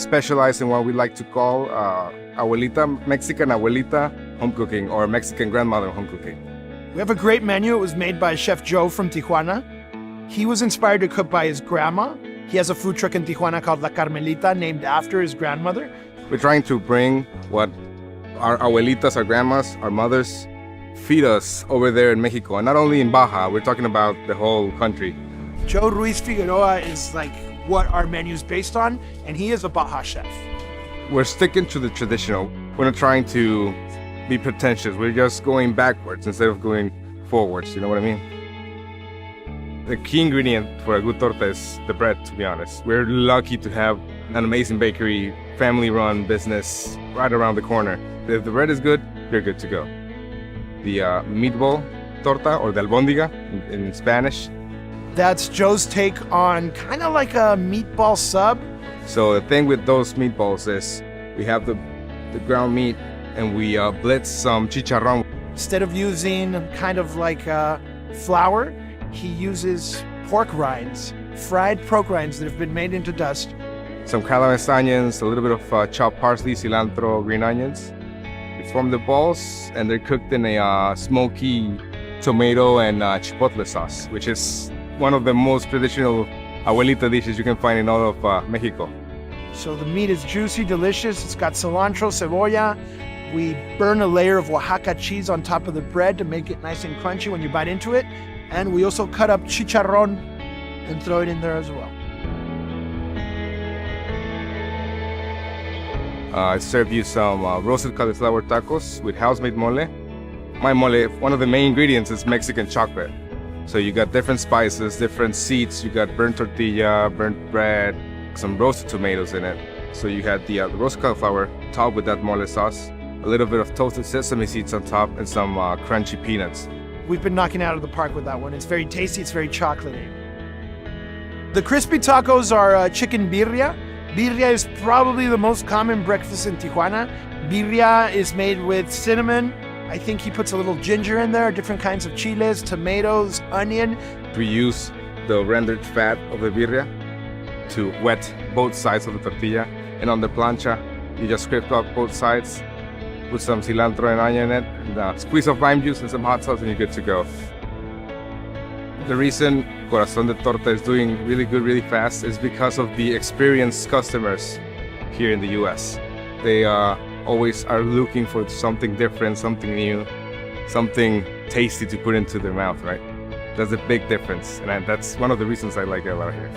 specialize in what we like to call abuelita, Mexican abuelita home cooking, or Mexican grandmother home cooking. We have a great menu. It was made by Chef Joe from Tijuana. He was inspired to cook by his grandma. He has a food truck in Tijuana called La Carmelita, named after his grandmother. We're trying to bring what our abuelitas, our grandmas, our mothers feed us over there in Mexico. And not only in Baja, we're talking about the whole country. Joe Ruiz Figueroa is like what our menu is based on, and he is a Baja chef. We're sticking to the traditional. We're not trying to be pretentious. We're just going backwards instead of going forwards. You know what I mean? The key ingredient for a good torta is the bread, to be honest. We're lucky to have an amazing bakery, family-run business right around the corner. If the bread is good, you're good to go. The meatball torta, or the albondiga in Spanish. That's Joe's take on kind of like a meatball sub. So the thing with those meatballs is we have the ground meat and we blitz some chicharrón. Instead of using kind of like flour, he uses pork rinds, fried pork rinds that have been made into dust. Some calabash onions, a little bit of chopped parsley, cilantro, green onions. We form the balls and they're cooked in a smoky tomato and chipotle sauce, which is one of the most traditional abuelita dishes you can find in all of Mexico. So the meat is juicy, delicious. It's got cilantro, cebolla. We burn a layer of Oaxaca cheese on top of the bread to make it nice and crunchy when you bite into it. And we also cut up chicharrón and throw it in there as well. I serve you some roasted cauliflower tacos with house-made mole. My mole, one of the main ingredients is Mexican chocolate. So you got different spices, different seeds. You got burnt tortilla, burnt bread, some roasted tomatoes in it. So you had the roasted cauliflower topped with that mole sauce, a little bit of toasted sesame seeds on top, and some crunchy peanuts. We've been knocking out of the park with that one. It's very tasty, it's very chocolatey. The crispy tacos are chicken birria. Birria is probably the most common breakfast in Tijuana. Birria is made with cinnamon. I think he puts a little ginger in there, different kinds of chiles, tomatoes, onion. We use the rendered fat of the birria to wet both sides of the tortilla. And on the plancha, you just scrape up both sides, put some cilantro and onion in it, and a squeeze of lime juice and some hot sauce, and you're good to go. The reason Corazón de Torta is doing really good, really fast is because of the experienced customers here in the US. They always are looking for something different, something new, something tasty to put into their mouth, right? That's a big difference, and that's one of the reasons I like it a lot here.